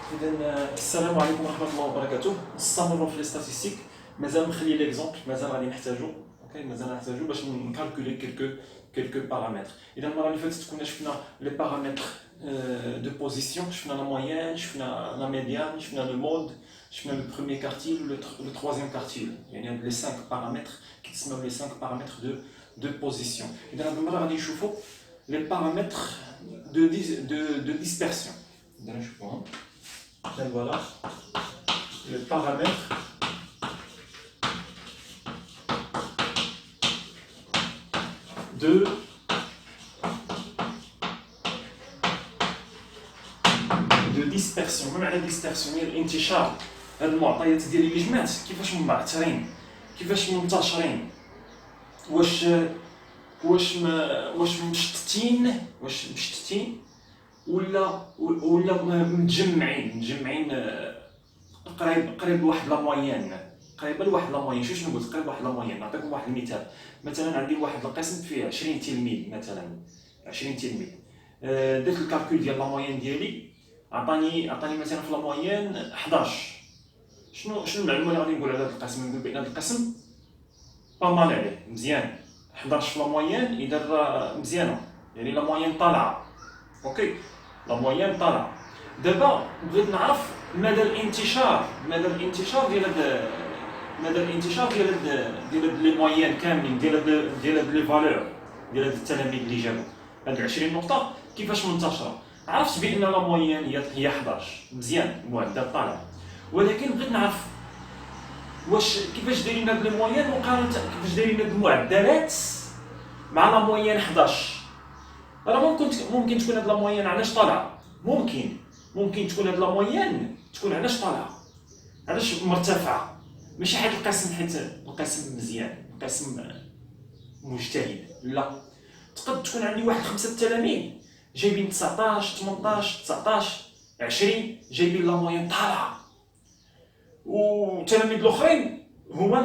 إذا السلام عليكم ورحمة الله وبركاته. نستمروا في لي ستاتيستيك. مازال مخلي ليكزومبل، مازال غادي نحتاجو. اوكي، مازال نحتاجو باش نكالكولي كيلكو بارامتر. إذا المرة اللي فاتت كنا شفنا لي بارامتر دو بوزيسيون، شفنا لا مويان، شفنا لا ميديان، شفنا لو مود، شفنا لو بروميير كارتيل لو تروازيام كارتيل. يعني هاد لي 5 بارامتر كيتسموا لي 5 بارامتر دو بوزيسيون. إذا هاد المرة غادي نشوفو لي بارامتر دو ديسبرسيون. إذا نشوفوهم. Donc voilà, le paramètre de dispersion. ما معنى dispersion؟ هي الانتشار. هاد المعطيات ديال اللي جمعت كيفاش مبعثرين، كيفاش منتشرين، واش مشتتين ولا متجمعين قريب لواحد لا موين، قريبه لواحد لا موين. شنو قلت؟ قريب لواحد لا موين. نعطيكم واحد المثال. مثلا عندي واحد القسم فيه 20 تلميذ، مثلا 20 تلميذ. درت الكالكول ديال لا موين ديالي، عطاني مثلا في لا موين 11. شنو المعلومه اللي غادي نقول على هذا القسم؟ نقول بان هذا القسم با مال عليه، مزيان. 11 في لا موين اذا مزيانه، يعني لا موين طالعه. اوكي، لا موين طالعه. دابا بغيت نعرف مدى الانتشار ديال لي موين كاملين، ديال لي فالور ديال هاد التلاميذ اللي جابوا هاد 20 نقطه كيفاش منتشره. عرفت بان لا موين هي 11، مزيان، المعدل طالع. ولكن بغيت نعرف واش كيفاش دايرين هاد لي موين مقارنه كيفاش دايرين هاد المعدلات مع لا موين 11. راه ممكن تكون هاد لا موين علاش طالعه، ممكن تكون هاد لا موين تكون علاش طالعه، علاش مرتفعه. ماشي حيت القسم، حيت القسم مزيان، القسم مجتهد، لا. تقد تكون عندي واحد 5 تلاميذ جايبين 19 18 19 20 جايبين لا موين طالعه، والتلاميذ الاخرين هما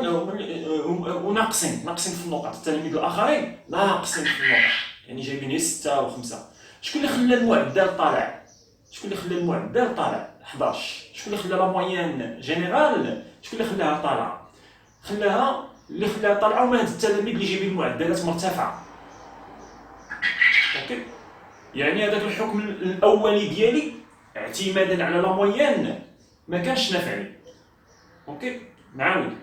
ناقصين في النقط. التلاميذ الاخرين ناقصين في النقط، يعني جايبين 6 و5. شكون اللي خلى المعدل طالع؟ 11. شكون اللي خلى لا موين جينيرال؟ شكون اللي خلاها طالعه؟ اللي خلاها طالعه هما هاد التلاميذ اللي جايبين معدلات مرتفعه. اوكي، يعني هذاك الحكم الاولي ديالي اعتمادا على لا موين ما كانش نافعني. اوكي، نعاود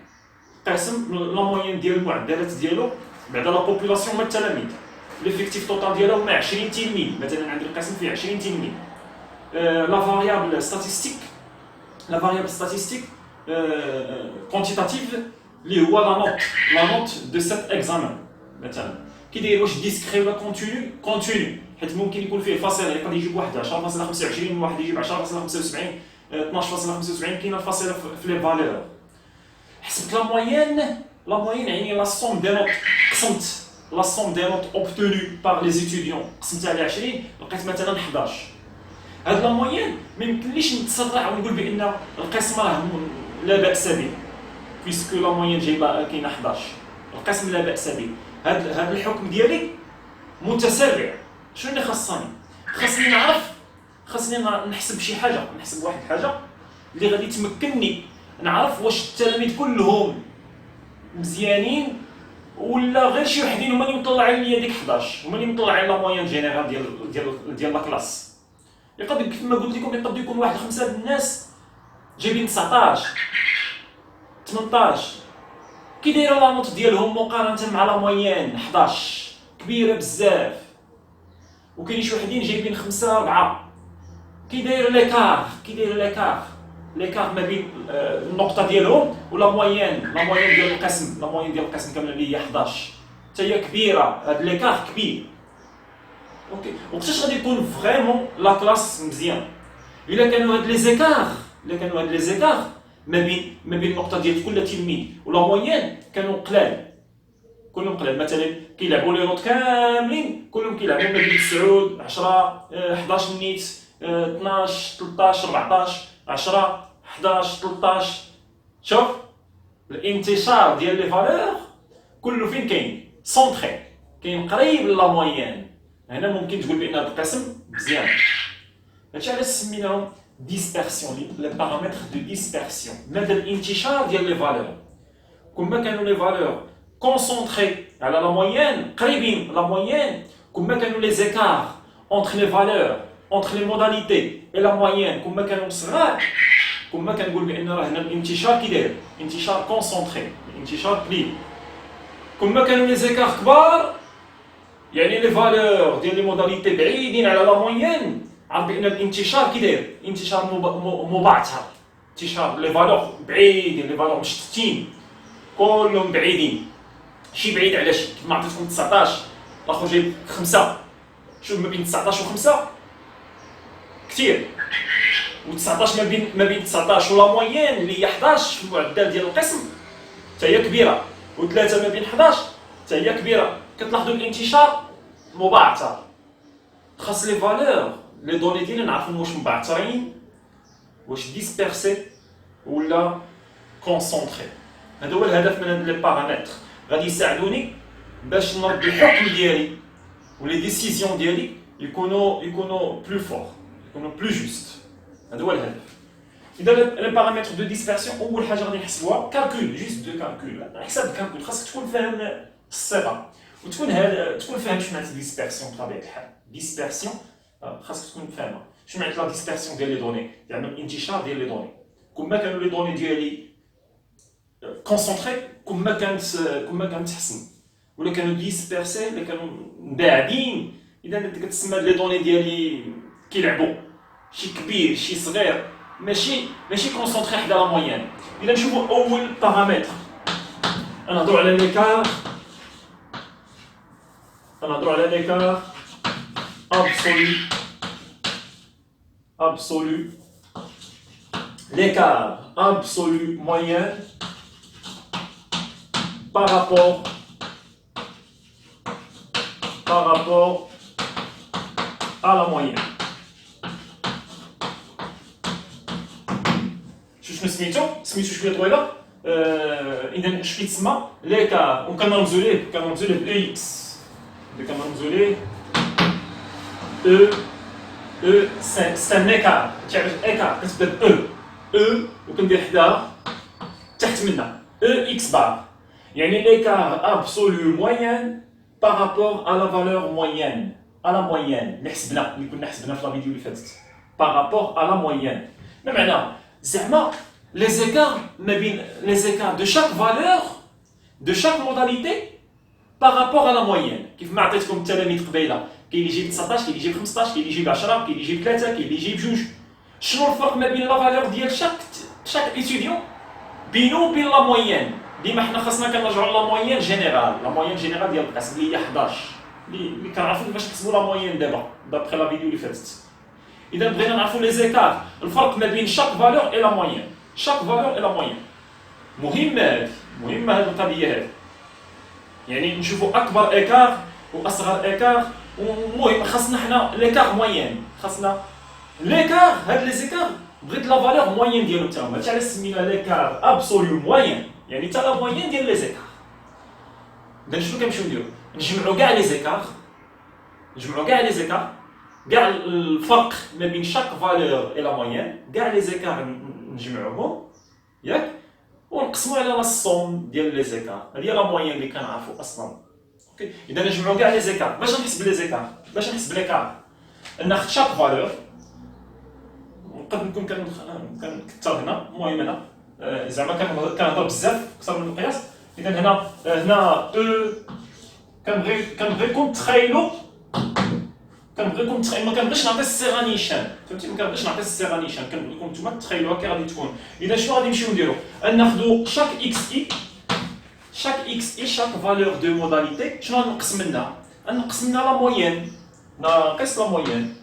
قاسم لا موين ديال المعدلات ديالو بعد لا بوبولاسيون من التلاميذ. ليفيكتيف توتال ديالو هما 20 تلميذ، مثلا عندي القسم فيه 20 تلميذ. لا فاريابل ستاتيستيك كونتيتاتيف اللي هو لا نوت دو سيت اكزامان. مثلا كي داير واش ديسكري ولا كونتينيو، حيت ممكن يكون فيه فاصله يقدر يجيب واحد 10.25 وواحد يجيب 10.75 12.75. كاينه الفاصله في لي فالور. حسبت لا موين يعني لا سوم دي نوت، قسمت لا سوم دي نوت اوبتونو بار لي ستوديون، قسمتها على 20 لقيت مثلا 11. هاد لا موين ما يمكنليش نتسرع ونقول بان القسم راه لا باس به، بيسكو لا موين جايبه كاينه 11. القسم لا باس به. هاد الحكم ديالي متسرع. شنو اللي خاصني نعرف؟ خاصني نحسب شي حاجه، نحسب واحد الحاجه اللي غادي تمكنني نعرف واش التلاميذ كلهم مزيانين ولا غير شي وحدين هما اللي مطلعين ليا ديك 11، هما اللي مطلعين لا موين جينيرال ديال لا كلاس. يقدر كيف ما قلت لكم يقدر يكون واحد 5 د الناس جايبين 19 18 كي دايره لا نوت ديالهم مقارنه مع لا موين 11 كبيره بزاف، وكاين شي وحدين جايبين 5 4. كي داير ليكار ما بين النقطه ديالهم ولا موين ديال القسم كامل اللي هي 11 حتى هي كبيره. هاد ليكار كبير. اوكي، وقتاش غادي يكون فريمون لا كلاس مزيان؟ الا كانوا هاد لي زيكار ما بين النقطه ديال كل تلميذ ولا موين كانوا كلهم قلال. مثلا كيلعبوا لي نوت كاملين كلهم كيلعبوا ما بين 9 10 11 نيت 12 13 14 10 11 13. شوف الانتشار ديال لي فالور كله فين كاين؟ سونطري، كاين قريب لا موين. هنا ممكن تقول بان هذا القسم مزيان. هادشي علاش سميناهم dispersion, les paramètres de dispersion. مدى الانتشار ديال les valeurs. كما كانوا les valeurs concentrées على la moyenne, قريبين la moyenne, كما كانوا les écarts entre les valeurs, entre les modalités et la moyenne, كما كانوا صغار, كما كنقول بان راه هنا الانتشار كي داير انتشار كونسونطري انتشار قليل كما كانوا لي زيكار كبار يعني لي فالور ديال لي موداليتي بعيدين على لا موين عرف بان الانتشار كي داير انتشار مبعثر انتشار لي فالور بعيدين لي فالور مشتتين كلهم بعيدين شي بعيد على شي كيف ما عطيتكم 19 الاخر جايب 5 شوف ما بين 19 و 5 كثير و19 ما بين 19 ولا موين اللي هي 11 في المعدل ديال القسم حتى هي كبيره و3 ما بين 11 حتى هي كبيره كتلاحظوا الانتشار مبعثر خاص لي فالور لي دوني ديالنا نعرفوا واش مبعثرين واش ديسبيرسي ولا كونسونطري هذا هو الهدف من هاد لي بارامتر غادي يساعدوني باش نرد الحكم ديالي ولي ديسيزيون ديالي يكونوا بلو فور يكونوا بلو جوست هذا هو الهدف. اذا لي بارامتر دو ديسبيرسيون اول حاجه غادي نحسبوها كالكول جوست دو كالكول حساب الكالكول خاصك تكون فاهم الصيغه وتكون فاهم شنو معنات ديسبيرسيون بطبيعه الحال ديسبيرسيون خاصك تكون فاهمه شنو معنات لا ديسبيرسيون ديال لي دوني يعني الانتشار ديال لي دوني كما كانوا لي دوني ديالي كونسونطري كما كانت تحسن ولا كانوا ديسبيرسي ولا كانوا مباعدين اذا كتسمى لي دوني ديالي كيلعبوا شي كبير شي صغير ماشي كونسونطري حدا لا موين. اذا نشوفوا اول بارامتر نهضروا على ليكار absolu l'écart absolu moyen par rapport à la moyenne. شنو سميتو شويه طويله اذا اش كيتسمى ليكار وكنرمزوا ليه او اكس كنرمزوا ليه او سي ان ايكار تعرف ايكار كتبدا او وكندير حداها تحت منها او اكس بار يعني l'écart absolu moyen par rapport à la valeur moyenne à la moyenne اللي كنا حسبنا في لا فيديو اللي فاتت par rapport à la moyenne ما معنى زعما les écarts de chaque valeur de chaque modalité par rapport à la moyenne كيف ما عطيتكم التلاميذ قبيله كاين اللي يجيب 19 كاين اللي يجيب 15 كاين اللي يجيب 10 كاين اللي يجيب 3 كاين اللي يجيب 2 شنو الفرق ما بين لا فالور ديال chaque étudiant بينو وبين لا موين ديما حنا خاصنا كنرجعوا لا موين جينيرال ديال القسم اللي هي 11 اللي كنعرفوا كيفاش نحسبوا لا موين دابا دابخي لا فيديو اللي فاتت اذا بغينا نعرفوا لي زيكار الفرق ما بين chaque valeur et la moyenne chaque valeur et la moyenne مهمه هذه القضيه هذه يعني نشوفوا اكبر ايكار واصغر ايكار ومهم خاصنا حنا ليكار موين خاصنا ليكار هاد لي زيكار بغيت لا فالور موين ديالو حتى هما علاش سمينا ليكار ابسولو موين يعني حتى لا موين ديال لي زيكار اذا شنو كنمشيو نديرو نجمعوا كاع لي زيكار كاع الفرق ما بين شاك فالور اي لا موين كاع لي زيكار نجمعوهم ياك ونقسموا على لا سوم ديال لي زيكار هذه هي لا موين اللي كنعرفوا اصلا اوكي اذا نجمعوا كاع لي زيكار باش نحسب لي زيكار باش نحسب ليكار ناخذ شاك فالور نقدر نكون كنكثر هنا المهم هنا زعما كنهضر بزاف اكثر من المقياس اذا هنا او كنبغيكم تخيلوا ما كنبغيش نعطي الصيغه نيشان فهمتي ما كنبغيش نعطي الصيغه نيشان كنبغيكم نتوما تخيلوها كي غادي تكون اذا شنو غادي نمشيو نديرو ناخذوا شاك اكس اي شاك فالور دو موداليتي شنو غنقسم منها لا موين ناقص لا موين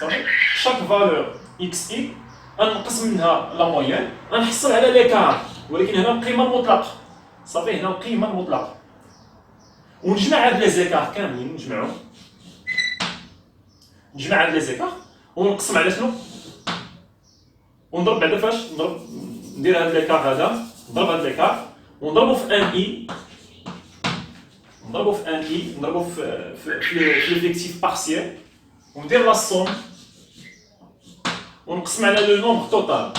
صافي شاك فالور اكس اي غنقسم منها لا موين غنحصل على ليكار ولكن هنا القيمه المطلقه صافي هنا القيمه المطلقه ونجمع هاد لي زيكار كاملين نجمع هاد لي زيكار ونقسم على شنو ونضرب بعدا فاش ندير هاد ليكار هذا نضرب هاد ليكار ونضربو في ان اي نضربو في ليفيكتيف بارسيال وندير لا سوم ونقسم على لو نومبر توتال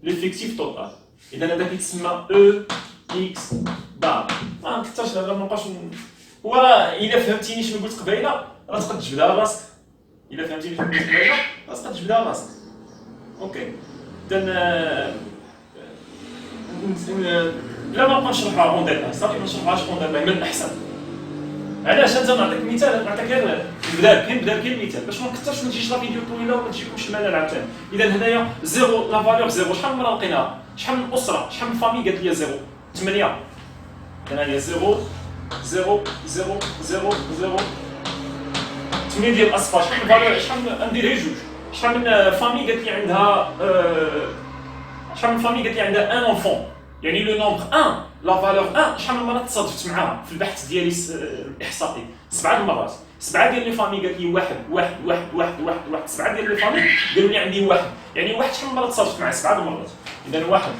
ليفيكتيف توتال. اذا هذا كيتسمى او اكس بار. ما نكثرش هذا، ما نبقاش هو الا فهمتيني شنو قلت قبيله راه تقدر تجبدها راسك. الا فهمتيني شنو قلت قبيله راه تقدر تجبدها راسك. اوكي اذا بلا ما نبقى نشرحها اون ديتاي، صافي ما نشرحهاش اون ديتاي من الاحسن. علاش؟ انت نعطيك مثال، نعطيك غير نبدا المثال باش ما نكثرش ما تجيش لا فيديو طويله وما تجيكمش الملل عاوتاني. اذا هنايا زيرو لا فالور زيرو، شحال من مره لقيناها؟ شحال من اسره، شحال من فامي قالت لي زيرو؟ 8. هنايا زيرو زيرو زيرو زيرو زيرو 8 ديال الاصفار. شحال من فالور؟ شحال نديرها جوج. شحال من فامي قالت لي عندها شحال من فامي قالت لي عندها ان اونفون، يعني لو نومبر 1 لا فالور 1 شحال من مره تصادفت معاها في البحث ديالي الاحصائي؟ 7 المرات. 7 ديال لي فامي قالت لي واحد واحد واحد واحد واحد واحد. 7 ديال لي فامي قالوا لي عندي واحد، يعني واحد شحال من مره تصادفت معاه؟ 7 المرات. اذا واحد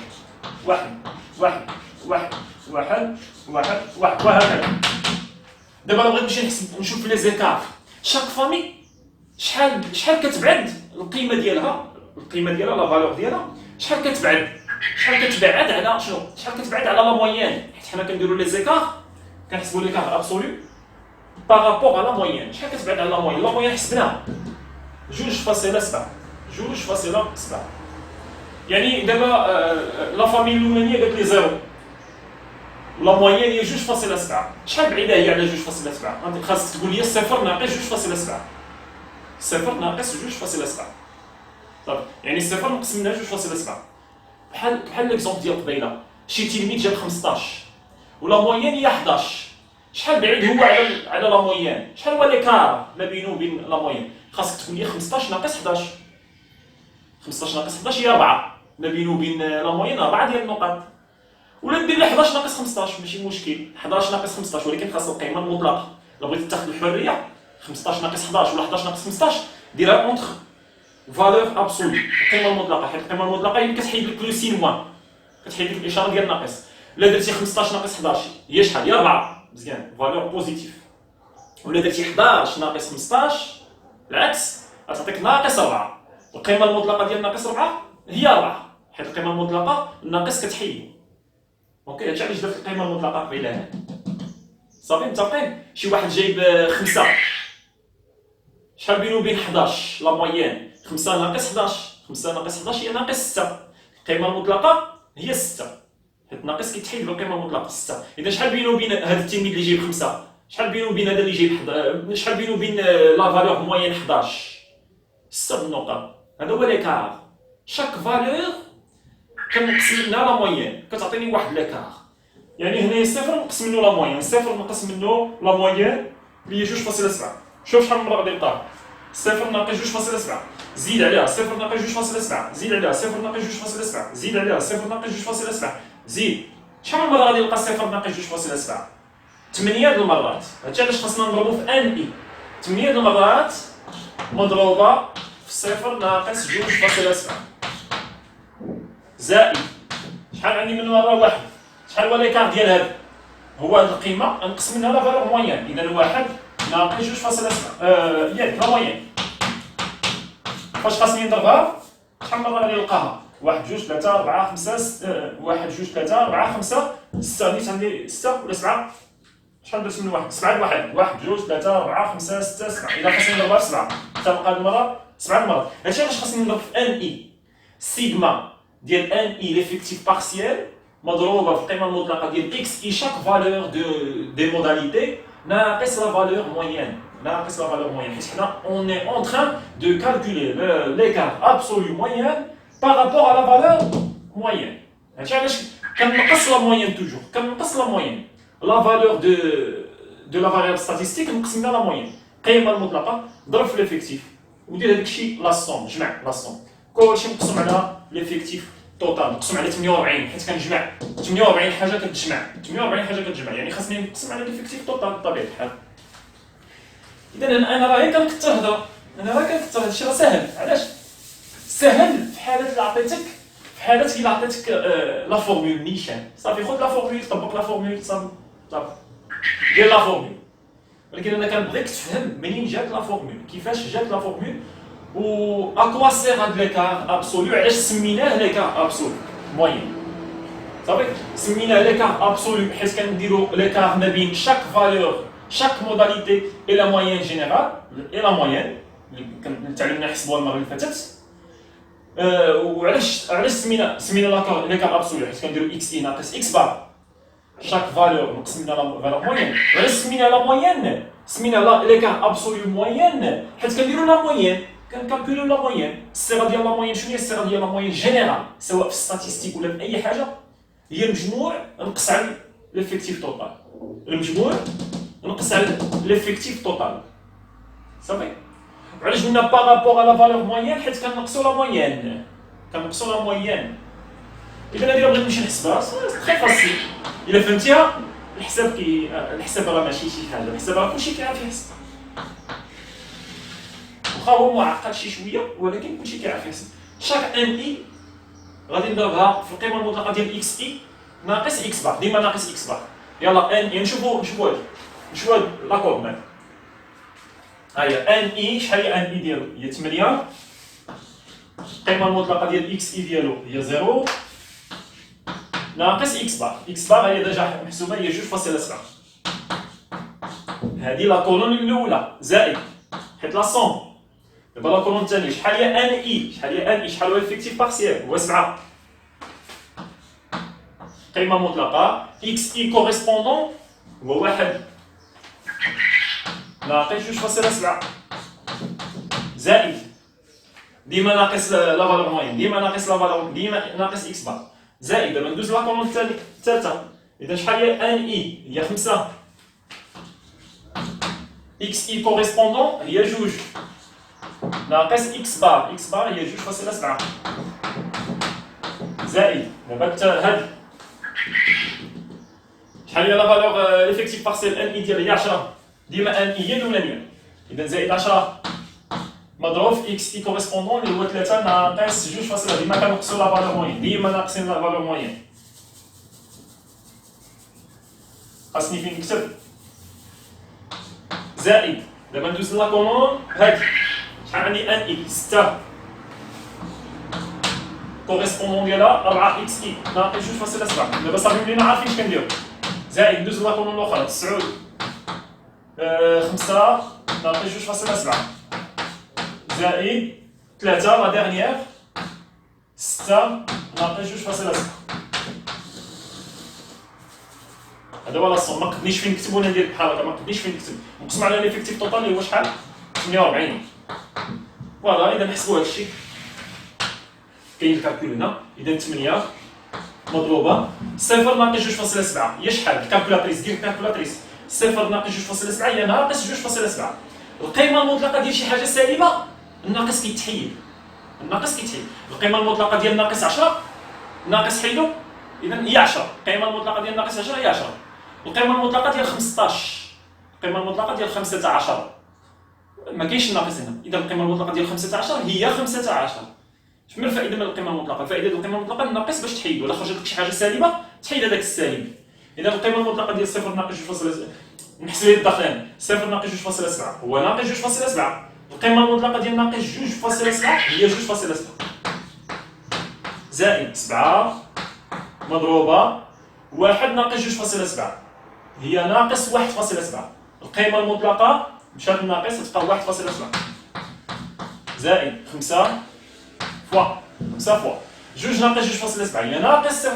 واحد واحد واحد واحد واحد واحد وهكذا. دابا بغيت نمشي نحسب نشوف لي زيكار، شاك فامي شحال كتبعد القيمه ديالها لا فالور ديالها، شحال كتبعد على شنو؟ شحال كتبعد على لا مويين، حيت حنا كنديروا لي زيكار كنحسبوا لي كار ابسولو بارابور على لا مويين. شحال كتبعد على لا مويين؟ لا مويين حسبناها 2.7. يعني دابا لا فامي الاولانيه قالت لي زيرو، لا مويين هي 2.7. شحال بعيده هي على 2.7؟ انت خاصك تقول لي 0 ناقص 2.7. 0 ناقص 2.7 صافي، يعني 0 نقسم منها 2.7. بحال ليكزومبل ديال قبيله، شي تلميذ جاب 15 ولا مويين هي 11. شحال بعيد هو على لا مويين؟ شحال هو ليكار ما بينه وبين لا مويين؟ خاصك تقول لي 15 ناقص 11. 15 ناقص 11 هي 4، ما بينه وبين لا مويين 4 ديال النقط. ولا دير لي 11 ناقص 15 ماشي مشكل، 11 ناقص 15 ولكن خاص القيمه المطلقه. لو بغيتي تاخذ الحريه 15 ناقص 11 ولا 11 ناقص 15 ديرها اونتر فالور ابسولو، القيمه المطلقه، حيت القيمه المطلقه هي كتحيد لك لو سين موان، كتحيد لك الاشاره ديال الناقص. الا درتي 15 ناقص 11 هي شحال؟ هي 4، مزيان فالور بوزيتيف. ولا درتي 11 ناقص 15 العكس غتعطيك ناقص 4. القيمه المطلقه ديال ناقص 4 هي 4، حيت القيمه المطلقه الناقص كتحيد. اوكي هادشي علاش درت القيمه المطلقه قبيله هنا. صافي متفقين؟ شي واحد جايب 5، شحال بينو وبين 11 لا مويين؟ 5 ناقص 11، 5 ناقص 11 هي ناقص 6. القيمه المطلقه هي 6، حيت ناقص كيتحيد بالقيمه المطلقه 6. اذا شحال بينو وبين هذا التلميذ اللي جايب 5؟ شحال بينو وبين هذا اللي جايب شحال بينو وبين لا فالور موين 11؟ 6 النقط. هذا هو ليكار. شاك فالور كنقسم منها لا موين كتعطيني واحد ليكار. يعني هنايا 0 نقسم منه لا موين، 0 نقسم منه لا موين اللي هي 2.7. شوف شحال من مره غادي نلقاه. 0 ناقص 2.7 زيد عليها 0 ناقص 2.7 زيد عليها 0 ناقص 2.7 زيد عليها 0 ناقص 2.7 زيد. شحال من مره غادي نلقى 0 ناقص 2.7؟ 8 د المرات. هادشي علاش خاصنا نضربو في ان اي. 8 د المرات مضروبه في 0 ناقص 2.7 زائد شحال عندي من مره؟ واحد. شحال هو ليكار ديال هذا؟ هو القيمه نقسم منها لا فالور موين. اذا واحد ناقص 2.7 ياك لا موين. فاش خاصني نضربها؟ شحال من مره غادي نلقاها؟ 1 2 3 4 5 6 1 2 3 4 5 6. نيت عندي 6 ولا 7؟ شحال درت من واحد؟ 7 لواحد. 1 2 3 4 5 6 7. اذا خاصني نضربها في 7 تبقى المره 7 المرات. هادشي علاش خاصني نضرب في ان اي. سيغما ديال ان اي ليفيكتيف بارسيال مضروبه في القيمه المطلقه ديال اكس اي شاك فالور دي موداليتي ناقص لا فالور موين. ناقص لا فالور موين حيت حنا اون اي اون تران دو كالكولي ليكار ابسولو موين بارابور على فالور موين. هادشي علاش كنقص لا موين توجور، كنقص لا موين. لا فالور دو لا فاريابل ستاتيستيك نقسم منها لا موين. القيمه المطلقه ضرب في ليفيكتيف ودير هذاك الشيء لا سوم، جمع لا سوم. كلشي مقسوم على ليفيكتيف توتال، مقسوم على 48 حيت كنجمع 48 حاجه كتجمع 48 حاجه كتجمع، يعني خاصني نقسم على ليفيكتيف توتال بطبيعه الحال. اذا انا راه كنكثر هضره، انا راه كنكثر هادشي راه ساهل. علاش ساهل؟ في حالات اللي عطيتك، في حالات اللي عطيتك لا فورمول نيشان صافي خذ لا فورمول طبق لا فورمول صافي دير لا فورمول. ولكن انا كنبغيك تفهم منين جات لا فورمول، كيفاش جات لا فورمول و اكوا سير هاد ليكار ابسولو علاش سميناه ليكار ابسولو موين صافي سميناه ليكار ابسولو حيت كنديرو ليكار ما بين شاك فالور شاك موداليتي اي لا موين جينيرال اي لا موين اللي تعلمنا نحسبوها المره اللي فاتت وعلاش سمينا ليكار ابسولو حيت كنديرو اكس اي ناقص اكس بار شاك فالور نقسمنا لا فالور موين علاش سمينا لا موين سمينا ليكار ابسولو موين حيت كنديرو لا موين كنكالكوليو لا موين الصيغه ديال لا موين شنو هي الصيغه ديال لا موين جينيرال سواء في ستاتيستيك ولا في اي حاجه هي المجموع نقص على ليفيكتيف توتال المجموع نقص على ليفيكتيف توتال صافي علاش قلنا بارابور على فالور موين حيت كنقصوا لا موين كنقصوا لا موين اذا هذه بغيت نمشي نحسبها تري فاسيل الا فهمتيها الحساب راه ماشي شي حاجه الحساب راه كلشي كيعرف يحسب واخا هو معقد شي شويه ولكن كلشي كيعرف يحسب شاك ان اي غادي نضربها في القيمه المطلقه ديال اكس اي ناقص اكس بار ديما ناقص اكس بار يلا ان اي نشوفوا هاد لاكورد معاك ها هي ان اي شحال هي ان اي ديالو هي 8 القيمه المطلقه ديال اكس اي ديالو هي 0 ناقص اكس بار هي ديجا محسوبه هي 2.7 هذه لا كولون الاولى زائد حيت لا صوم دابا لا كولون الثانيه شحال هي ان اي شحال هو الافيكتيف بارسيال هو 7 قيمه مطلقه اكس اي كوريسبوندون هو 1 ناقص 2.7 زائد ديما ناقص لا فالور موين ديما ناقص لا فالور ديما ناقص اكس بار زائد دابا ندوز لا كولون الثالثه اذا شحال هي ان اي هي 5 اكس اي كوريسبوندون هي 2 ناقص اكس بار هي 2.7 زائد دابا هاد شحال هي لا فالور ليفيكتيف بارسيل ان اي ديالها هي 10 ديما ان اي هي الاولانيه اذا زائد 10 مضروب في اكس اي كوريسبوندون اللي هو 3 ناقص 2.7 ديما كنقصوا لا فالور موين ديما ناقصين لا فالور موين خاصني فين نكتب زائد دابا ندوز لا كولون هادي شحال عندي ان اي 6 كوريسبوندون ديالها 4 اكس اي ناقص 2.7 دابا صافي ولينا عارفين اش كنديرو زائد ندوز لا كولون الاخرى 9 5 ناقص 2.7 زائد 3 لا ديرنيير 6 ناقص 2.7 هذا هو لاصون ما قدنيش فين نكتب وانا ندير بحال هكا ما قدنيش فين نكتب نقسم على ليفيكتيف توتال اللي هو شحال 48 فوالا اذا نحسبوا هذا الشيء كاين الكالكول هنا اذا 8 مضروبه 0 ناقص 2.7 هي شحال الكالكولاتريس ديال الكالكولاتريس 0 ناقص 2.7 هي ناقص 2.7 القيمه المطلقه ديال شي حاجه سالبه الناقص كيتحيد القيمه المطلقه ديال ناقص 10 ناقص حيدو اذا هي 10 القيمه المطلقه ديال ناقص 10 هي 10 القيمه المطلقه ديال 15 القيمه المطلقه ديال 15 ما كاينش ناقص هنا اذا القيمه المطلقه ديال 15 هي 15 شنو الفائده من القيمه المطلقه الفائده ديال القيمه المطلقه ناقص باش تحيد ولا خرجت لك شي حاجه سالبه تحيد هذاك السالب اذا القيمه المطلقه ديال 0 ناقص 2.7 نحسب الداخلين 0 ناقص 2.7 هو ناقص 2.7 القيمه المطلقه ديال ناقص 2.7 هي 2.7 زائد 7 مضروبه 1 ناقص 2.7 هي ناقص 1.7 القيمه المطلقه مشات الناقص تبقى 1.7 زائد 5 فوا 5 فوا 2 ناقص 2.7 هي ناقص 0.7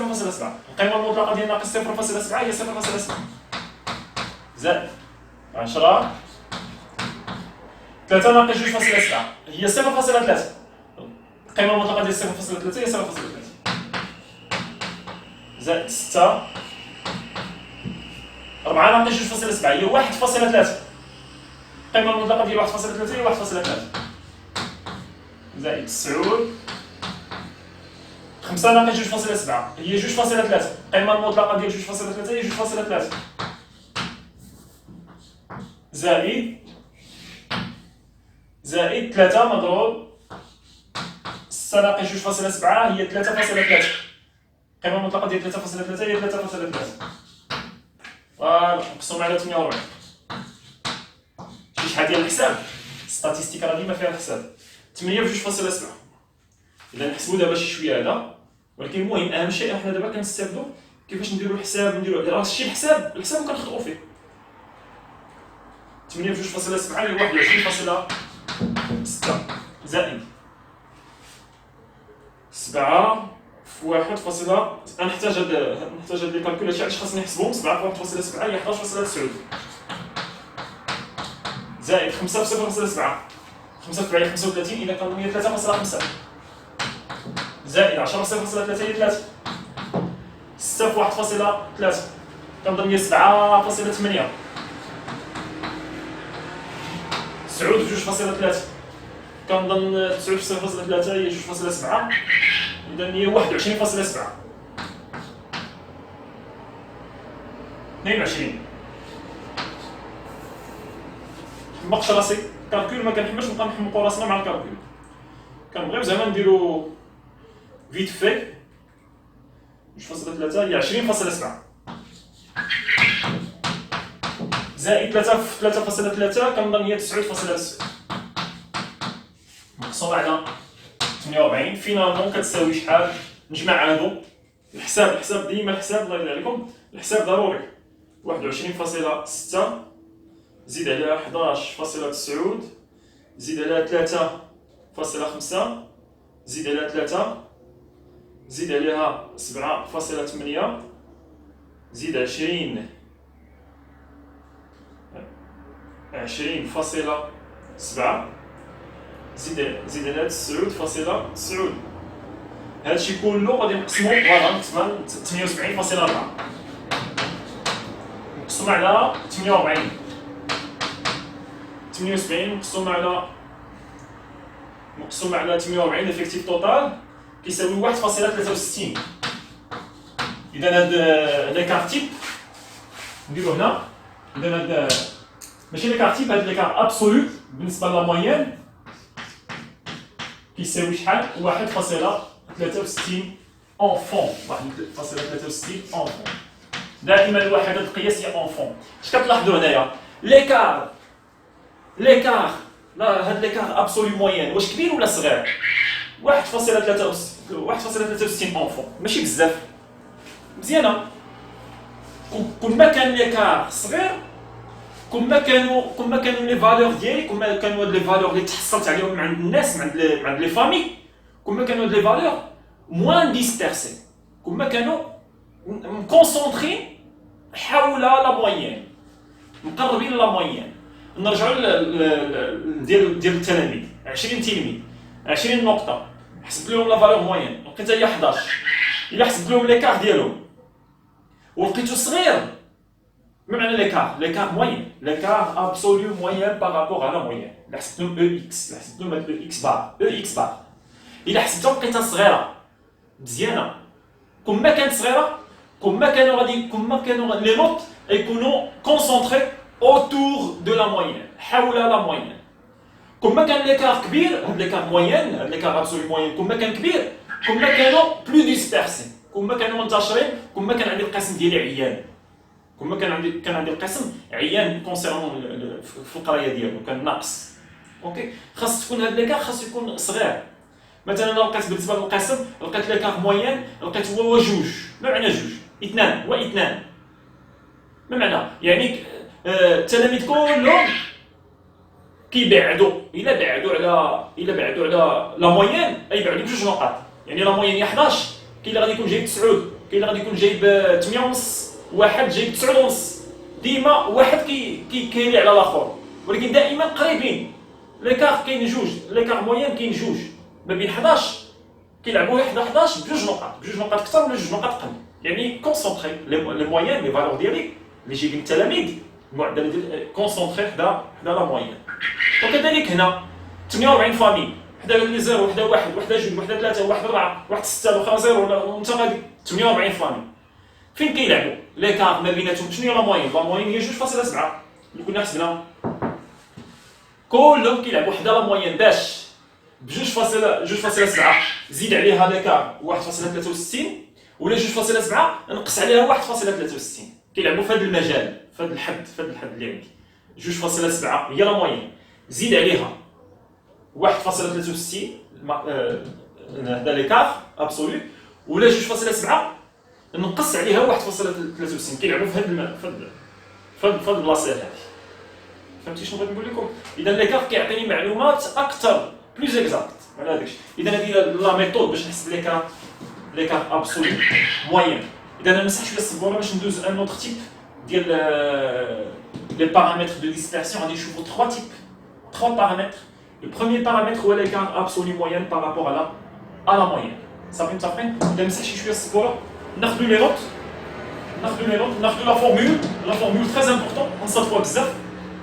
القيمه المطلقه ديال ناقص 0.7 هي 0.7 زائد 10 3 ناقص 2.7 هي 0.3 القيمه المطلقه ديال 0.3 هي 0.3 زائد 6 4 ناقص 2.7 هي 1.3 القيمه المطلقه ديال 1.3 هي 1.3 زائد 9 5 ناقص 2.7 هي 2.3 القيمه المطلقه ديال 2.3 هي 2.3 زائد 3 مضروب 6 ناقص 2.7 هي 3.3 القيمه المطلقه ديال 3.3 هي 3.3 ونقسم على 48 شحال ديال الحساب ستاتيستيك راه ديما فيها الحساب 8 في 2.7. اذا نحسبوا دابا شي شويه هذا، ولكن المهم اهم شيء حنا دابا كنستافدوا كيفاش نديروا الحساب. نديروا راه شي الحساب كنخطئوا فيه. 8 في 2.7 هي 21.6 زائد 7 في 1. نحتاج هاد لي كالكول. هادشي علاش خاصني نحسبهم. 7 في 1.7 هي 11.9 زائد 5 في 0.7 5 في 35 اذا كنظن هي 3.5 زائد 10 في 0.3 هي 3. 6 في 1.3 كنظن هي 7.8. 9 في 2.3 كنظن 9 في 0.3 هي 2.7 اذا هي 21.7 22. حمقش راسي كالكول ما كنحملش نبقى نحمقوا راسنا مع الكالكول. كنبغيو زعما نديرو فيت في 2.3 هي 20.7 زائد 3 في 3.3 كنظن هي 9.9 مقسوم على 48. فينالمون كتساوي شحال؟ نجمع هادو. الحساب ديما الحساب الله يرضي عليكم، الحساب ضروري. 21.6 زيد عليها 11.9 زيد عليها 3.5 زيد عليها 3 زيد عليها 7.8 زيد 20.7 زيد عليها 9.9. هادشي كله غادي نقسمو فوالا 78.4 مقسوم على 48. 78 مقسوم على 48 افيكتيف توتال كيساوي 1.63. اذا هاد ليكار تيب نديرو هنا. اذا هاد ماشي ليكار تيب، هاد ليكار ابسولو بالنسبه لا موين كيساوي شحال؟ 1.63 اونفون. 1.63 اونفون. دائما الوحده القياس هي اونفون. اش كتلاحظوا هنايا؟ ليكار لا، هاد ليكار ابسولو موين واش كبير ولا صغير؟ 1.63 اونفون ماشي بزاف، مزيانه. كل ما كان ليكار صغير كل ما كانوا لي فالور ديالي، كل ما كانوا هاد لي فالور اللي تحصلت عليهم عند الناس، عند لي فامي، كل ما كانوا هاد لي فالور موان ديسبيرسي، كل ما كانوا مكونسونطرين حول لا موين، مقربين لا موين. نرجعوا ديال التلاميذ. 20 تلميذ 20 نقطه، حسب لهم لا فالور موين، لقيتها هي 11. الا حسب لهم ليكار ديالهم ولقيتو صغير، ما معنى ليكار موين؟ ليكار ابسولو موين بارابور على موين. الا حسبت لهم او اكس، الا حسبت لهم او اكس بار، الا حسبتهم لقيتها صغيره مزيانه. كل ما كانت صغيره كل ما كانوا لي نوت يكونوا كونسونطري اوتور دو لا موين، حول لا موين. كل ما كان ليكار كبير، هاد ليكار موين، هاد ليكار ابسولو موين، كل ما كان كبير كل ما كانوا بلو ديسبيرسي، كل ما كانوا منتشرين، كل ما كان عندي القسم ديالي عيان، كل ما كان عندي القسم عيان كونسيرنون في القرايه ديالو، كان ناقص. اوكي، خاص تكون هاد ليكار خاص يكون صغير. مثلا لو لقيت بالنسبه للقسم لقيت ليكار موين، لقيت هو جوج، ما معنى جوج؟ اثنان واثنان، ما معنى؟ يعني التلاميذ كلهم كيبعدوا، الا بعدوا على لا موين يبعدوا بجوج نقاط. يعني لا موين هي 11، كاين اللي غادي يكون جايب 9، كاين اللي غادي يكون جايب 8.5، واحد جايب 9.5. ديما واحد كيلي على الاخر، ولكن دائما قريبين. ليكار كاين جوج، ليكار موين كاين جوج ما بين 11 كيلعبوا 11 بجوج نقاط اكثر ولا جوج نقاط قل. يعني كونسونطري لي موين، لي فالور ديالي اللي جايبين التلاميذ، المعدل ديال كونسونطري حدا لا موين. وكذلك هنا 48 فامي، حدا لي 0 وحده 1 وحده 2 وحده 3 وحده 4 وحده 6 واخا 0 وانت غادي 48 فامي. فين كيلعبوا؟ ليكار ما بيناتهم شنو هي لا موين؟ لا موين هي 2.7 اللي كنا حسبناها. كلهم كيلعبوا حدا لا موين باش ب 2.7 زيد عليها ليكار 1.63 ولا 2.7 نقص عليها 1.63. كيلعبوا في هذا المجال، في هذا الحد اللي عندي 2.7 هي لا موين، زيد عليها 1.63 هذا ليكار ابسولو، ولا 2.7 نقص عليها 1.63 كيلعبوا في هذا البلاصه هذه. فهمتي شنو بغيت نقول لكم؟ اذا ليكار كيعطيني معلومات اكثر بلوز اكزاكت على هذاك الشيء. اذا هذه لا ميثود باش نحسب ليكار ابسولو موين. اذا نمسح شويه السبوره باش ندوز ان اوتر تيب ديال لي بارامتر دو ديسبرسيون. غادي نشوفوا 3 types. 3 paramètres. Le premier paramètre هو l'écart absolu moyenne par rapport à la moyenne. صافي متفقين؟ إذا نمسح شي شويه السبوره ناخذوا لي نوت، ناخذوا لا فورمول تري امبورطون نصرفوها بزاف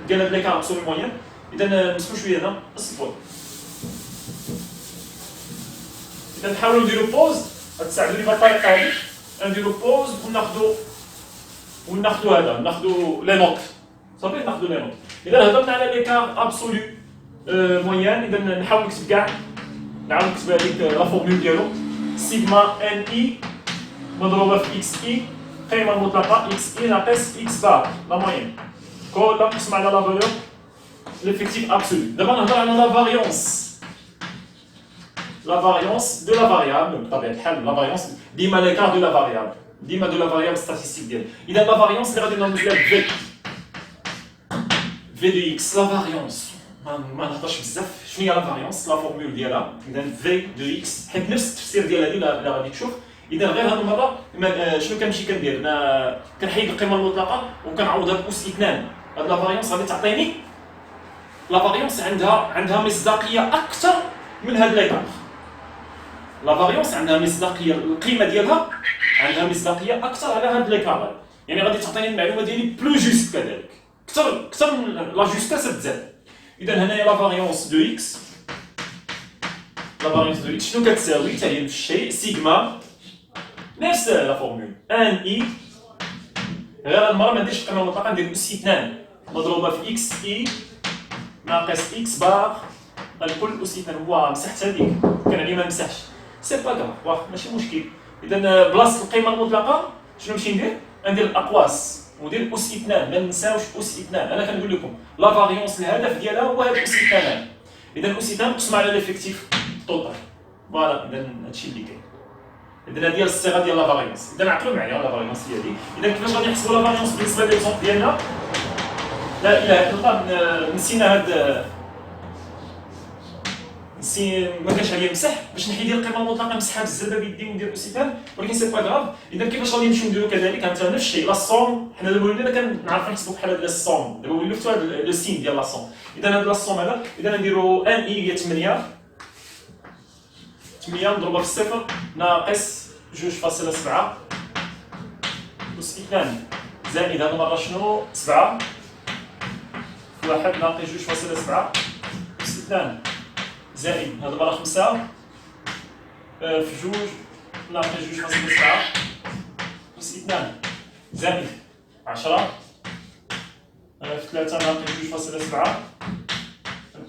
ديال هاد l'écart absolu moyenne. إذا نمسحوا شويه هنا السبوره. إذا نحاولوا نديروا بوز، تساعدوني بهاد الطريقه هادي، نديروا بوز وناخذوا هذا، ناخذوا لي نوت. صافي ناخذوا لي نوت. إذا هضرنا على l'écart absolu مويان. اذا نحاول نكتب كاع، نعاود نكتب هذيك لا فورمول ديالو، سيغما ان اي مضروبه في اكس اي قيمه المطلقه اكس اي ناقص اكس بار لا موين كلها مقسم على لا فالور ليفيكتيف ابسولو. دابا نهضر على لا فاريونس دو لا فاريابل. بطبيعه الحال لا فاريونس ديما ليكار دو لا فاريابل، ديما دو لا فاريابل ستاتيستيك ديالها. اذا لا فاريونس اللي غادي ندوز لها في دو اكس. لا فاريونس ما نهضرش بزاف. شنو هي لا فاريونس؟ لا فورمول ديالها اذا في دو اكس، حيت نفس التفسير ديال هذه اللي غادي تشوف. اذا غير هذه المره شنو كنمشي كندير؟ كنحيد القيمه المطلقه وكنعوضها بأس 2. هاد لا فاريونس غادي تعطيني لا فاريونس عندها مصداقيه اكثر من هاد ليكار. لا فاريونس عندها مصداقيه، القيمه ديالها عندها مصداقيه اكثر على هاد ليكار، يعني غادي تعطيني المعلومه ديالي بلو جوست كذلك، اكثر من لا جوستاس تزاد. إذا هنايا لا فاريونس دو إكس، لا فاريونس دو إكس شنو كتساوي؟ حتى هي نفس الشيء، سيغما نفس لا فورمول ان إي، غير هاد المرة ما نديرش القيمة المطلقة، ندير أس 2 مضروبة في إكس إي ناقص إكس بار الكل أس 2. هو مسحت هاديك، كان عليا ما نمسحش، سي با كراف، واخ ماشي مشكل. إذا بلاصة القيمة المطلقة شنو نمشي ندير الأقواس وندير أس 2، ما ننساوش أس 2. أنا كنقول لكم لا فاريونس الهدف ديالها هو هاد أس 2. إذا أس 2 نقسم على ليفيكتيف توتال. فوالا إذا هادشي اللي كاين. إذا هادي هي الصيغة ديال لا فاريونس. إذا عقلوا معايا لا فاريونس هي هادي. إذا كيفاش غادي نحسبوا لا فاريونس بالنسبة للإكزومبل ديالنا؟ لا إله إلا الله، نسينا هاد ما كانش عليا نمسح باش نحيد القيمه المطلقه، نمسحها بالزربه بيدي وندير اوسيتان، ولكن سي با كراف. اذا كيفاش غادي نمشيو نديرو كذلك؟ نفس الشيء لا صوم. حنا دابا ولينا كنعرفوا نحسبوا بحال هاد الصوم، دابا وليتو هاد لو سين ديال لا صوم. اذا هاد لا صوم هذا، اذا نديرو ان اي هي 8 مضروبه في 0 ناقص 2.7 أس 2 زائد هاد المره شنو 7 في 1 ناقص 2.7 أس 2 زائد هاد المرة 5 في 2 ناقص 2.7 أس 2 زائد 10 في 3 ناقص 2.7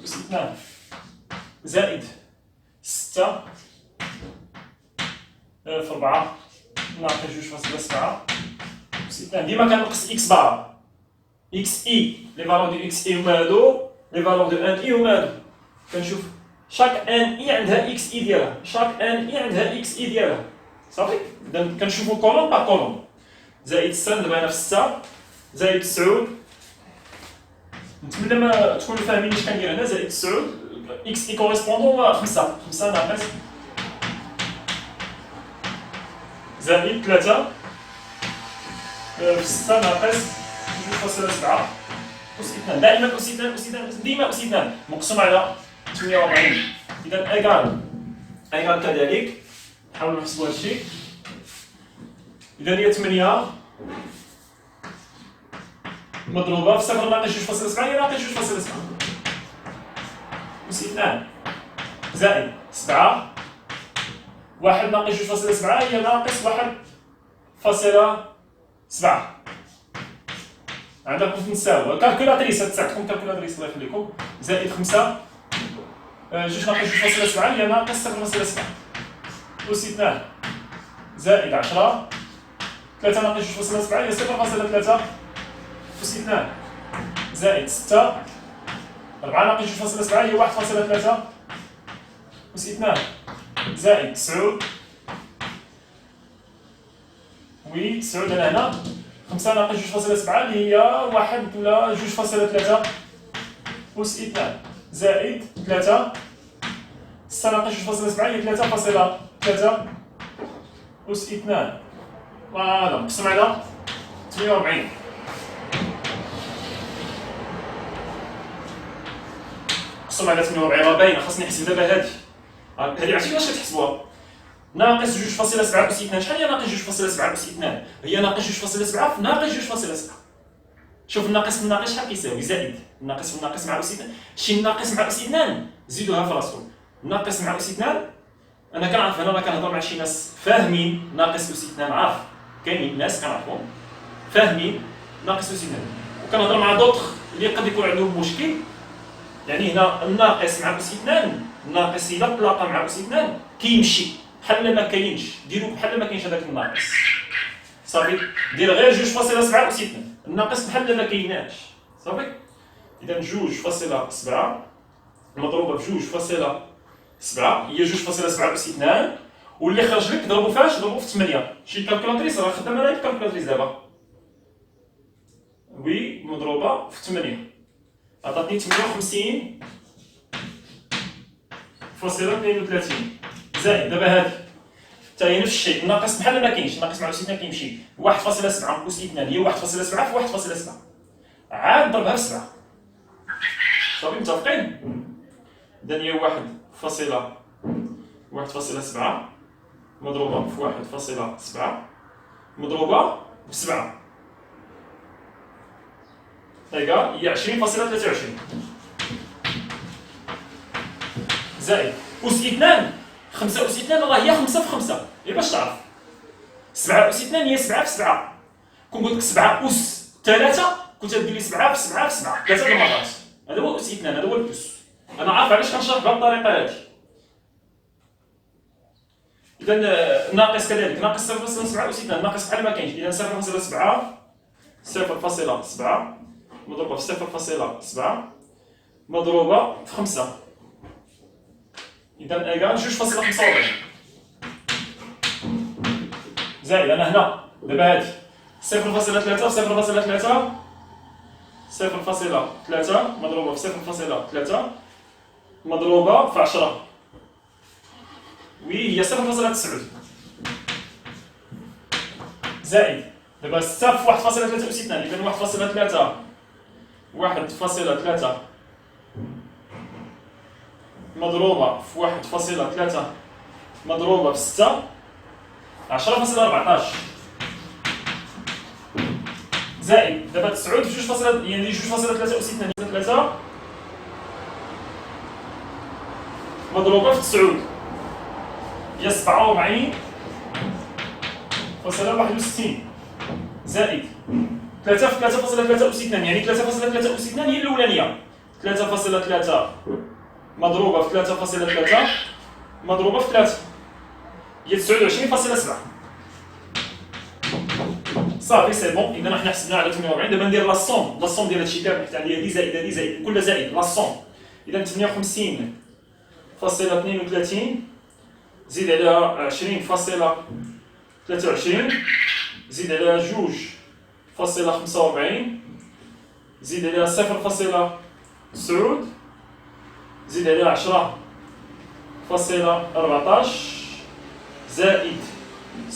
أس 2 زائد 6 في 4 ناقص 2.7 أس 2. ديما كنقص إكس بار إكس إي، لي فالور دو إكس إي هما هادو، لي فالور دو أن إي هما هادو. كنشوف شاك ان اي عندها اكس اي ديالها، شاك ان اي عندها اكس اي ديالها. صافي. اذا كنشوفوا كولوم باغ كولوم. زائد 6 دابا هنا في 6 زائد 9. نتمنى ما تكونوا فاهمين اش كندير هنا. زائد 9 اكس اي كوريسبوندون 5 ناقص زائد 3 في 6 ناقص 2.7 أس 2. دائما أس 2 ديما أس 2 مقسوم على 48. إذا إيكال كذلك. نحاولوا نحسبوا هذا الشيء. إذا هي 8 مضروبة في 0 ناقص 2.7 هي ناقص 2.7 أس 2 زائد 7 1 ناقص 2.7 هي ناقص 1.7. عندكم تنساو الكالكولاتريس، تساعدكم الكالكولاتريس الله يخليكم. زائد 5 جوج ناقص 2.7 هي ناقص 0.7 أس 2 زائد 10 3 ناقص 2.7 هي 0.3 أس 2 زائد 6 4 ناقص 2.7 هي 1.3 أس 2 زائد 9. وي 9 أنا هنا. 5 ناقص 2.7 اللي هي 1 ولا 2.3 أس 2 زائد 3. 6 ناقص 2.7 هي 3.3 أس 2. فوالا نقسم على 48. نقسم على 48 راه باينه، خاصني نحسب دابا هادي عرفتي واش كتحسبوها؟ ناقص 2.7 أس 2 شحال هي ناقص 2.7 أس 2؟ هي ناقص 2.7 في ناقص 2.7. شوف الناقص في الناقص شحال كيساوي؟ زائد الناقص في الناقص مع أس 2. شي الناقص مع أس 2 زيدوها في راسكم. ناقص مع أس 2 انا كنعرف هنا راه كنهضر مع شي ناس فاهمين ناقص أس 2 عارف كاينين ناس كنعرفهم فاهمين ناقص أس 2 وكنهضر مع دوطخ اللي قد يكون عندهم مشكل. يعني هنا الناقص مع أس 2 الناقص إلا تلاقى مع أس 2 كيمشي بحال ما كاينش، ديرو بحال ما كاينش هذاك الناقص صافي. دير غير 2.7 أس 2 الناقص بحال ما كايناش صافي. إذا 2.7 مضروبة ب 2.7 هي 2.7 أس 2 واللي خرج لك ضربو فاش؟ ضربو في 8. شي كالكولاتريس راه خدامة انا الكالكولاتريس دابا. وي مضروبة في 8 عطاتني 58.32 زائد دابا هادي حتى هي نفس الشيء. الناقص بحال ما كاينش، الناقص مع أس 2 كيمشي. 1.7 أس 2 هي 1.7 في 1.7 عاد ضربها ب 7 صافي متفقين؟ إذا هي 1.7 مضروبة في 1.7 مضروبة ب 7 إيكال هي 20.23 زائد أس 2 5 أس 2 راه هي 5 في 5. غير باش تعرف 7 أس 2 هي 7 في 7. كون قلت لك 7 أس 3 كنت غدير لي 7 في 7 في 7 3 المرات. هذا هو أس 2 هذا هو البلوس. أنا عارف علاش كنشرح بهذه الطريقة هذه. إذا ناقص كذلك ناقص 0.7 أس 2 ناقص بحال ما كاينش. إذا 0.7 مضروبة في 0.7 مضروبة في 5 إذا إيكال 2.45 زائد أنا هنا دابا هادي 0.3 في 0.3 مضروبة في 0.3 مضروبة في 10 وي هي 0.9 زائد دابا 6 في 1.3 أس 2 إذا 1.3 مضروبة في 1.3 مضروبة في 6 10.14 زائد دابا 9 في 2.3 يعني 2.3 أس 2 3 مضروبة في 9 هي 47.61 زائد 3 في 3.3 أس 2 يعني 3.3 أس 2 هي الأولانية 3.3 مضروبة في 3.3 مضروبة في 3 هي 29.7 صافي سي بون. إذا حنا حسبنا على 48 دابا ندير لا صوم ديال هادشي كامل حيت عندي هادي زائد كل زائد لا صوم. إذا 58.32 زيد على 20.23 زيد على 2.45 زيد على 0.9 زيد على 10.14 زائد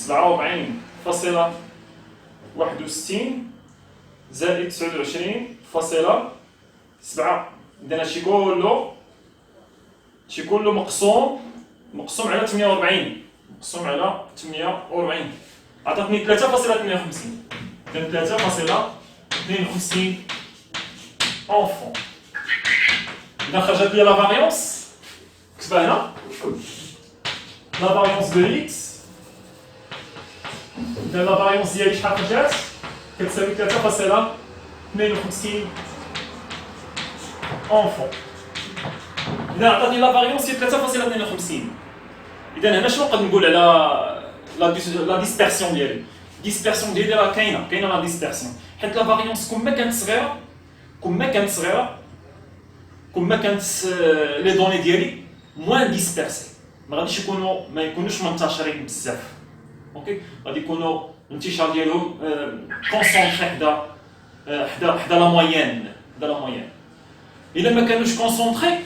47.61 زائد 29.7. إذا هادشي كله مقسوم على 48 عطاتني 3.52. إذا 3.52 أونفون. إذا خرجت لي لا فاريونس كتبها هنا لا فاريونس دو إكس. إذا لا فاريونس ديالي شحال خرجات كتساوي 3.52 أونفون. إذا عطاتني لا فاريونس هي 3.52. إذا هنا شنو نقدر نقول على لا ديسبيرسيون ديالي؟ ديسبيرسيون ديالي راه كاينه لا ديسبيرسيون حيت لا فاريونس كون ما كانت صغيره كون ما كانت لي دوني ديالي موان ديسبيرسي، ما غاديش ما يكونوش منتشرين بزاف. اوكي، غادي يكونوا الانتشار ديالهم كونسونطري حدا لا مويان، حدا لا مويان. الا ما كانوش كونسونطري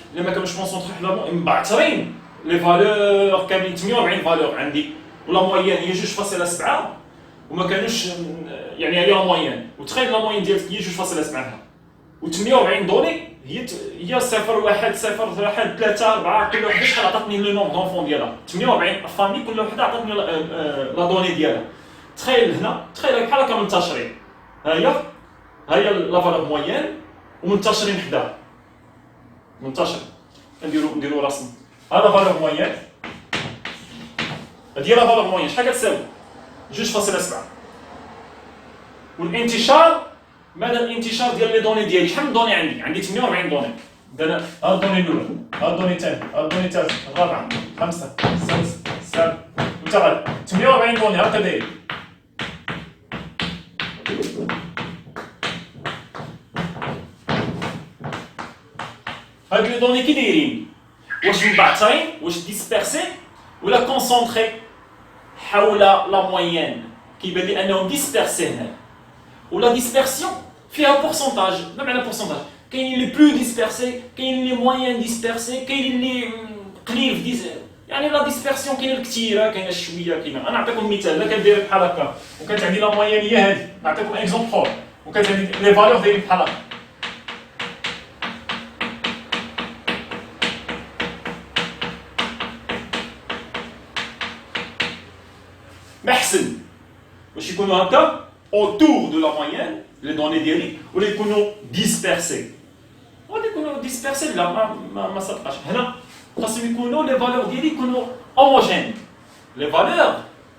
حدا مبعثرين لي فالور كاملين 48 فالور عندي، ولا مويان هي 2.7 وما كانوش يعني هي لا مويان، وتخيل لا مويان ديالك هي 2.7 و48 دوني هي 0 1 0 1 3 4 كل وحده شحال عطاتني لو نومبر دونفون ديالها 48 فامي، كل وحده عطاتني لا دوني ديالها. تخيل هنا، تخيل بحال هكا منتشرين، ها هي لا فالور مويان ومنتشرين حداها، منتشر. نديرو رسم هذا فالور مويان، هادي لا فالور مويان شحال كتساوي 2.7. والانتشار، ماذا الانتشار ديال لي دوني ديالي؟ شحال من دوني عندي 48 دوني. اذا ها الدوني الاولى، ها الدوني الثاني، ها الدوني الثالث، الرابعه، خمسه، سادسه، سابعه، وانت غادي 48 دوني هكا داير. هاد لي دوني كي دايرين؟ واش مبعثرين، واش ديسبيرسي ولا كونسونطري حول لا مويان؟ كيبان لي انهم ديسبيرسي هنا. ولا ديسبيرسيون فيها بورسونتاج، ما معنى بورسونتاج؟ كاينين لي بلو ديسبيرسي، كاينين لي موين ديسبيرسي، كاينين لي قليل في يعني لا ديسبيرسيون كاينه الكثيره، كاينه الشويه، كاينه. انا نعطيكم مثال، لا كدير بحال هكا وكانت عندي لا موين هي هذه، نعطيكم اكزومبل اخر، وكانت عندي لي فالور دايرين بحال هكا. ما احسن واش يكونوا هكا autour de la moyenne les données ديالي، ولا يكونوا dispersés. غادي يكونوا dispersés، لا ما صدقاش. هنا خاصهم يكونوا لي فالور ديالي يكونوا homogènes. لي فالور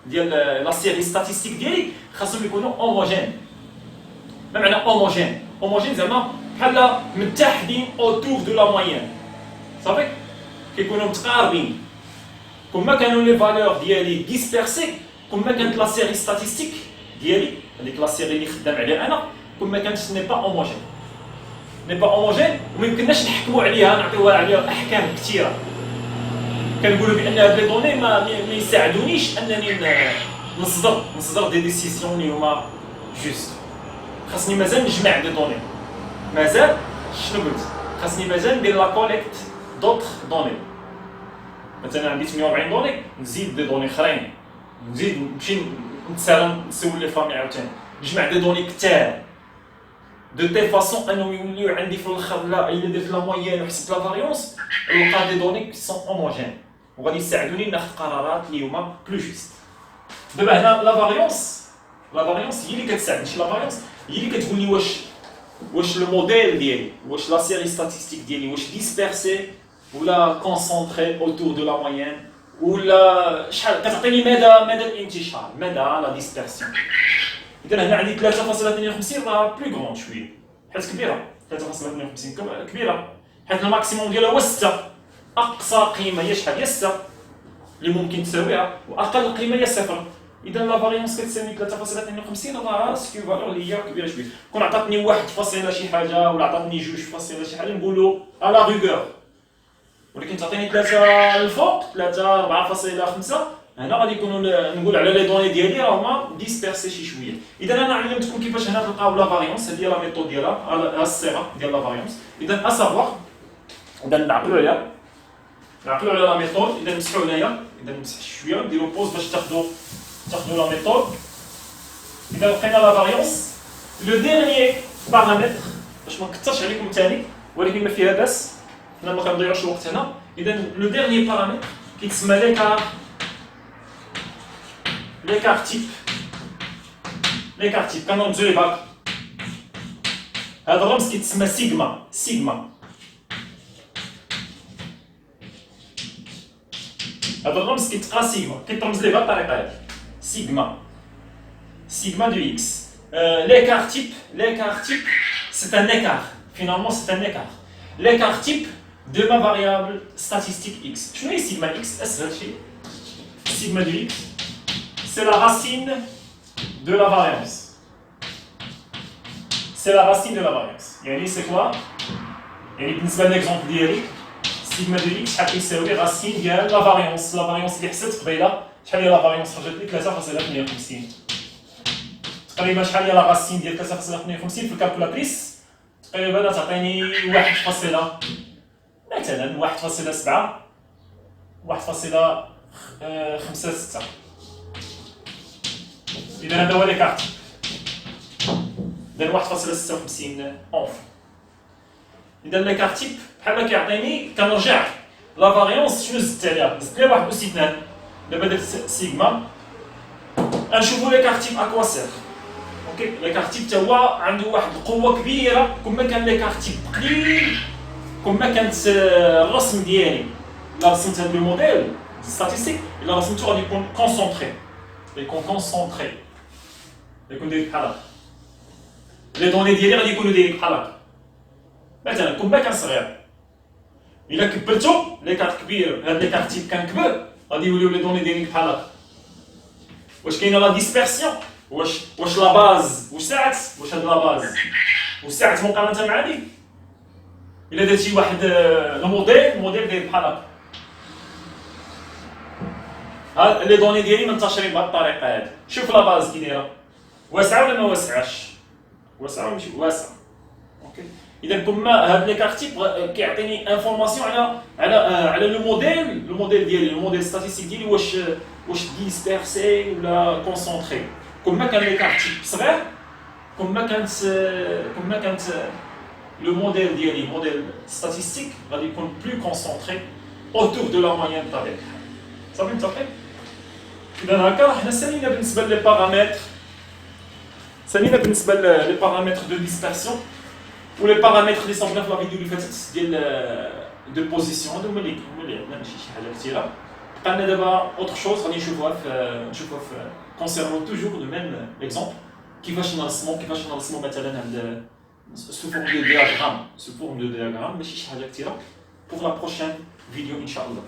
ديال لا سيري ستاتيستيك ديالي خاصهم يكونوا homogènes. ما معنى homogène؟ homogène زعما بحال متحدين autour de la moyenne، صافي كيكونوا متقاربين. كون ما كانوا لي فالور ديالي dispersés، كون ما كانت لا سيري ستاتيستيك ديالي هذيك لا سيري اللي خدام عليها انا، كون ما كانتش ني با هوموجين، وما يمكنناش نحكموا عليها، نعطيوها عليها احكام كثيره. كنقولوا بان هاد لي دوني ما يساعدونيش انني نصدر دي ديسيزيون اللي هما جوست. خاصني مازال نجمع دي دوني، مازال شنو قلت؟ خاصني مازال ندير لا كوليكت دوطخ دوني. مثلا عندي 48 دوني، نزيد دي دوني اخرين، نزيد نمشي نسول لي فامي عاوتاني، نجمع دي دوني كثار دو تي فاسون انهم يوليو عندي في الاخر. لا الا درت لا مويان وحسبت لا فاريونس نلقى دي دوني كي سون هوموجين، وغادي يساعدوني ناخذ قرارات اللي هما بلو جوست. دابا هنا لا فاريونس هي اللي كتساعد، ماشي لا فاريونس هي اللي كتقول لي واش لو موديل ديالي، واش لا سيري ستاتيستيك ديالي واش ديسبيرسي ولا كونسونطري اوتور دو لا مويان، ولا شحال كتعطيني مدى الانتشار، مدى لا ديسبيرسيون. اذا هنا عندي 3.52 راه بلو غون شويه، حيت كبيره. 3.52 كبيره، حيت الماكسيموم ديالها هو 6. اقصى قيمه هي شحال؟ هي 6 اللي ممكن تساويها، واقل قيمه هي 0. اذا لا فاريونس كتساوي 3.52 راه سكو فالور اللي هي كبيره شويه. كون عطاتني 1 فاصله شي حاجه ولا عطاتني 2 فاصله شي حاجه نقولوا على ريغور، ولكن تعطيني 3 الفوق 3 4.5 هنا غادي يكونوا نقول على لي دوني ديالي راهما ديسبيرسي شي شويه. اذا انا علمتكم كيفاش هنا تلقاو لا فاريونس، هذه هي لا ميثود ديالها، الصيغه ديال لا فاريونس. اذا اسافوار، اذا نعقلوا على لا ميثود. اذا نمسحوا هنايا، اذا نمسح شويه نديروا بوز باش تاخذوا لا ميثود. اذا لقينا لا فاريونس، لو ديرنيي بارامتر باش ما نكثرش عليكم ثاني، ولكن ما فيها باس، حنا ما كنضيعوش الوقت هنا. اذا لو ديرنيي بارامتر كيتسمى ليكار تيب كنرمزو ليه بهاك. هذا الرمز كيتسمى سيغما. هذا الرمز كيتقرا سيغما، كيترمز ليه بهاد الطريقه هادي، سيغما دو اكس. L'écart type, c'est un écart. Finalement, c'est un écart. L'écart type de ma variable statistique x. Je mets sigma x, sigma de x, c'est la racine de la variance. C'est la racine de la variance. Yani c'est quoi? يعني بالنسبه لليكزومبل ديالي سيغما ديالي شحال كيساوي راسين ديال لا فاريونس اللي حسبت قبيله شحال هي لا فاريونس خرجت لي 3.58 تقريبا شحال هي لا راسين ديال 3.58 في الكالكولاتريس تقريبا تعطيني 1 مثلا 1.56 اذا هذا هو ليكارت ديال 1.56 اونف اذا ليكارت تيب بحال كيعطيني كنرجع لا فاريونس شنو زدت عليها زدت لها 1 أس 2 دابا درت سيغما غنشوفوا ليكارت تيب اكوا سير اوكي ليكارت تيب حتى هو عنده واحد القوه كبيره كون ما كان ليكارت تيب قليل كون ما كانت الرسم ديالي الا رسمت هذا الموديل ستاتيستيك الا رسمته غادي يكون كونسونطري يكون داير بحال هكا لي دوني ديالي غادي يكونوا دايرين بحال هكا مثلا كون ما كان صغير الا كبرتو ليكارت كبير هاد ليكارت تيب كان كبر غادي يوليو لي دوني دايرين بحال هكا واش كاينه لا ديسبيرسيون واش لا باز وسعت واش هاد لا باز وسعت مقارنه مع هادي الا درتي واحد الموديل داير بحال هكا ها لي دوني ديالي منتشرين بهاد الطريقه هادي شوف لا باز كي دايره واسعه ولا ما واسعاش واسعه ولا ماشي واسعه اوكي اذا كما هاد لي كارتيب كيعطيني انفورماسيون على لو موديل ديالي الموديل ستاتيستيك ديالي واش ديسبيرسي ولا كونسونطري كما كان لي كارتيب صغير كما كانت لو موديل ديالي موديل ستاتيستيك غادي يكون بلو كونسونطري اوتور دو لا موين بطبيعه الحال صافي متفقين اذا هكا حنا سالينا بالنسبه لي بارامتر دو ديسبيرسيون و لي بارامتر اللي صوبنا في لا فيديو اللي فاتت ديال دو بوزيسيون هادو هما اللي عندنا ماشي شي حاجه كثيره بقى لنا دابا اوتر شوز غادي نشوفوها في كونسيرنو توجور لو ميم اكزومبل كيفاش نرسمو مثلا هاد سو فورم دو دياغرام ماشي شي حاجه كثيره pour la prochaine vidéo, Inch'Allah.